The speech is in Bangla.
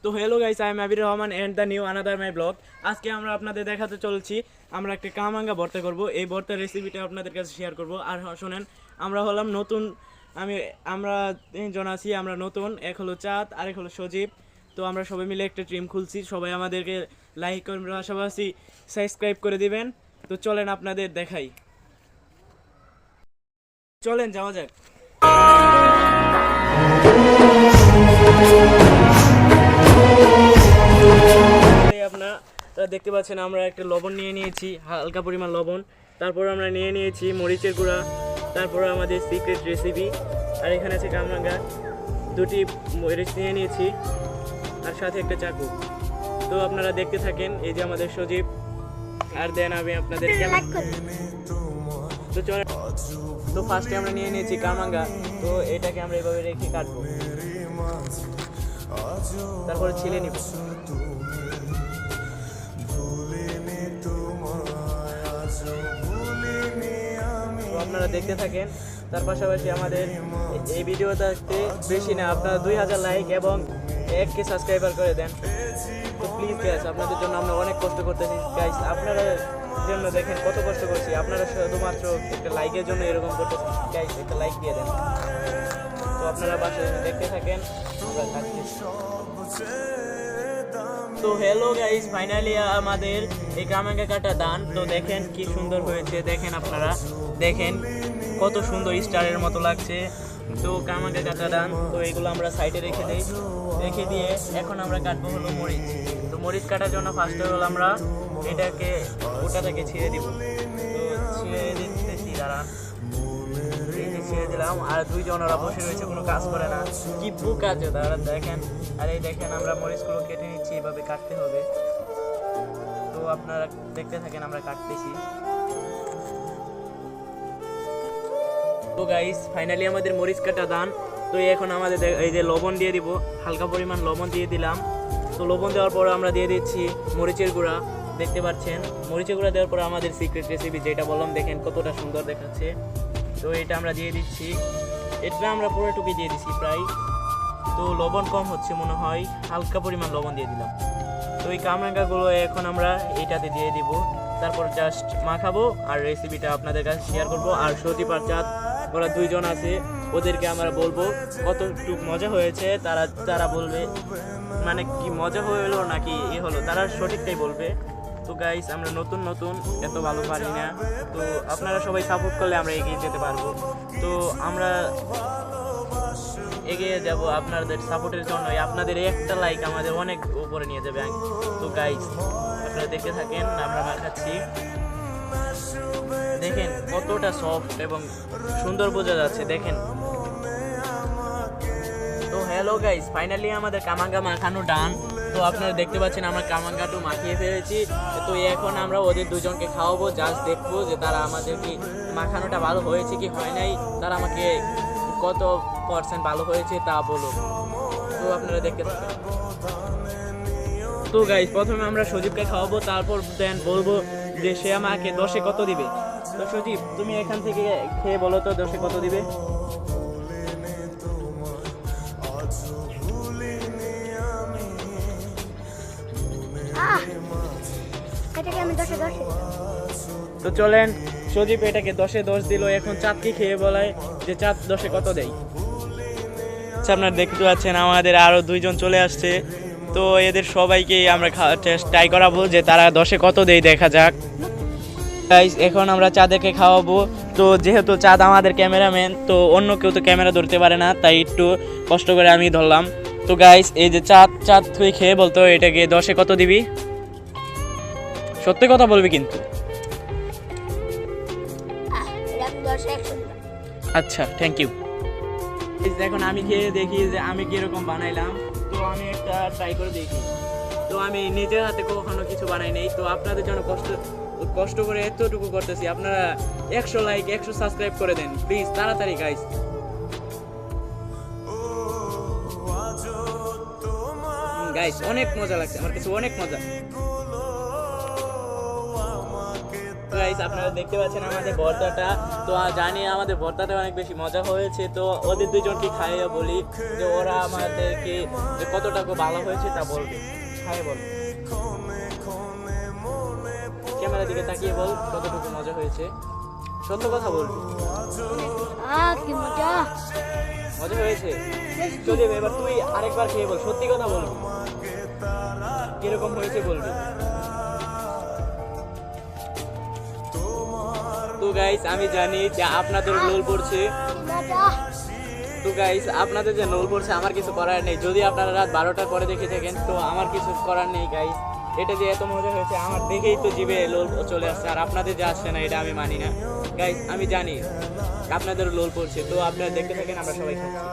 তো hello guys, I am Abir Rahman and the new another my blog. আজকে আমরা আপনাদের দেখাতে চলছি আমরা একটা কামাঙ্গা ভর্তা করব। এই ভর্তার রেসিপিটা আপনাদের কাছে শেয়ার করব। আর শোনেন, আমরা হলাম নতুন, আমরা তিনজন আছি, আমরা নতুন। এক হলো চাঁদ, আরেক হলো সজীব। তো আমরা সবাই মিলে একটা টিম খুলছি। সবাই আমাদেরকে লাইক করে, পাশাপাশি সাবস্ক্রাইব করে দিবেন। তো চলেন আপনাদের দেখাই, চলেন যাওয়া যাক। আপনারা দেখতে পাচ্ছেন আমরা একটা লবণ নিয়ে নিয়েছি, হালকা পরিমাণ লবণ। তারপর আমরা নিয়ে নিয়েছি মরিচের গুঁড়া, তারপর আমাদের সিক্রেট রেসিপি। আর এখানে আছে কামরাঙ্গা, দুটি মরিচ নিয়ে নিয়েছি, আর সাথে একটা চাকু। তো আপনারা দেখতে থাকেন। এই যে আমাদের সজীব, আর দেন আমি আপনাদের তো চলে। তো ফার্স্টে আমরা নিয়ে নিয়েছি কামরাঙ্গা। তো এটাকে আমরা এভাবে রেখে কাটবো, তারপরে ছিলে নিব। আপনারা দেখতে থাকেন। তার পাশাপাশি আমাদের এই ভিডিওটাতে বেশি না, আপনারা 2000 লাইক এবং 1K সাবস্ক্রাইবার করে দেন। তো প্লিজ গাইস, আপনাদের জন্য আমরা অনেক কষ্ট করতেছি গাইস। আপনারা জন্য দেখেন কত কষ্ট করছি, আপনারা শুধুমাত্র একটা লাইকের জন্য এরকম করতেছি গাইস। একটা লাইক দিয়ে দেন। তো আপনারা বাসায় দেখতে থাকেন। তো হ্যালো গাইস, ফাইনালি আমাদের এই কামাঙ্গা কাটা দান। তো দেখেন কি সুন্দর হয়েছে, দেখেন আপনারা দেখেন কত সুন্দর স্টারের মতো লাগছে। তো কামাঙ্গা কাটা দান। তো এগুলো আমরা সাইডে রেখে দিয়ে এখন আমরা কাটবো হলো মরিচ। তো মরিচ কাটার জন্য ফার্স্ট হলো আমরা এটাকে ওটা থেকে ছিঁড়ে দিব। তো ছিঁড়ে দিতেছি, দাঁড়ান, ছেড়ে দিলাম। আর দুইজন ওরা বসে রয়েছে, কোনো কাজ করে না, কি বুক আছে তারা দেখেন। আর এই দেখেন আমরা মরিচগুলো কেটে নিচ্ছি, এভাবে কাটতে হবে। তো আপনারা দেখতে থাকেন, আমরা কাটতেছি। তো গাইস, ফাইনালি আমাদের মরিচ কাটা দান। তো এখন আমাদের এই যে লবণ দিয়ে দিব, হালকা পরিমাণ লবণ দিয়ে দিলাম। তো লবণ দেওয়ার পর আমরা দিয়ে দিচ্ছি মরিচের গুঁড়া, দেখতে পাচ্ছেন। মরিচের গুঁড়া দেওয়ার পর আমাদের সিক্রেট রেসিপি যেটা বললাম, দেখেন কতটা সুন্দর দেখাচ্ছে। তো এটা আমরা দিয়ে দিচ্ছি, এটা আমরা পুরোটুকুই দিয়ে দিচ্ছি প্রায়। তো লবণ কম হচ্ছে মনে হয়, হালকা পরিমাণ লবণ দিয়ে দিলাম। তো এই কামরাঙ্গাগুলো এখন আমরা এইটাতে দিয়ে দিব, তারপর জাস্ট মাখাবো আর রেসিপিটা আপনাদের কাছে শেয়ার করব। আর সজীব আর চাঁদ, ওরা দুইজন আছে, ওদেরকে আমরা বলবো কতটুকু মজা হয়েছে। তারা বলবে মানে কি মজা হলো নাকি এ হলো, তারা সঠিকটাই বলবে। তো গাইস, আমরা নতুন এত ভালো পারি না। তো আপনারা সবাই সাপোর্ট করলে আমরা এগিয়ে যেতে পারবো। তো আমরা এগিয়ে যাব আপনাদের সাপোর্টের জন্য। আপনাদের একটা লাইক আমাদের অনেক উপরে নিয়ে যাবে। তো গাইস, আপনারা দেখতে থাকেন, আমরা মাখাচ্ছি। দেখেন কতটা সফট এবং সুন্দর বোঝা যাচ্ছে, দেখেন। তো হ্যালো গাইস, ফাইনালি আমাদের কামাঙ্গা মাখানো ডান। তো আপনারা দেখতে পাচ্ছেন আমরা কামাঙ্গাটা মাখিয়ে ফেলেছি। তো এখন আমরা ওদের দুজনকে খাওয়াবো, জাস্ট দেখবো যে তারা আমাদের কি মাখানোটা ভালো হয়েছে কি হয় নাই, তারা আমাকে কত % ভালো হয়েছে তা বলো। তো আপনারা দেখতে থাকেন। তো গাইস, প্রথমে আমরা সজীবকে খাওয়াবো, তারপর দেন বলবো যে সে আমাকে 10-এ কত দিবে। তো সজীব, তুমি এখান থেকে খেয়ে বলো তো 10-এ কত দিবে। তো চলেন, সজীব এটাকে 10-এ 10 দিল। এখন চাঁদকে খেয়ে বলায় যে চাঁদ 10-এ কত দেয়। আচ্ছা, আপনারা দেখতে পাচ্ছেন আমাদের আরো দুইজন চলে আসছে। তো এদের সবাইকে আমরা ট্রাই করাবো যে তারা 10-এ কত দেয়, দেখা যাক। গাইস, এখন আমরা চাঁদকে খাওয়াবো। তো যেহেতু চাঁদ আমাদের ক্যামেরাম্যান, তো অন্য কেউ তো ক্যামেরা ধরতে পারে না, তাই একটু কষ্ট করে আমি ধরলাম। তো গাইস, এই যে চাঁদ তুই খেয়ে বলতো এটাকে 10-এ কত দিবি, সত্যি কথা বলবি কিন্তু। আচ্ছা, থ্যাংক ইউ। এখন আমি খেয়ে দেখি যে আমি কিরকম বানাইলাম। তো আমি একটা ট্রাই করে দেখি। তো আমি নিজের হাতে কখনো কিছু বানাই নাই। তো আপনাদের জন্য কষ্ট করে এতটুকু করতেছি। আপনারা 100 লাইক 100 সাবস্ক্রাইব করে দেন প্লিজ, তাড়াতাড়ি গাইস। গাইস, অনেক মজা লাগছে আমার কাছে, অনেক মজা। গাইস আপনারা দেখতে পাচ্ছেন আমাদের ভর্তাটা, তো জানি আমাদের ভর্তাটা অনেক বেশি মজা হয়েছে। তো ওদের দুজনকে খাইয়ে বলি যে ওরা আমাদেরকে যে কতটুকু ভালো হয়েছে তা বলবে। খাইয়ে বল, ক্যামেরার দিকে তাকিয়ে বল কতটুকু মজা হয়েছে, সত্য কথা বলবি। কি মজা! মজা হয়েছে। চলে এবার তুই আরেকবার খেয়ে বল, সত্যি কথা বলবি, কিরকম হয়েছে বলবি। তো গাইস আমি জানি যে আপনাদের লোল পড়ছে, মজা! তো গাইস আপনাদের যে লোল পড়ছে আমার কিছু করার নেই। যদি আপনারা রাত 12টার পরে দেখে থাকেন তো আমার কিছু করার নেই গাইস। এটা যে এত মজা হয়েছে আমার দেখেই তো জিভে লোল চলে আসছে, আর আপনাদের যে আসছে না এটা আমি মানি না গাইস। আমি জানি আপনাদের লোল পড়ছে, তো আপনারা দেখতে থাকেন, আমরা সবাই খাচ্ছি।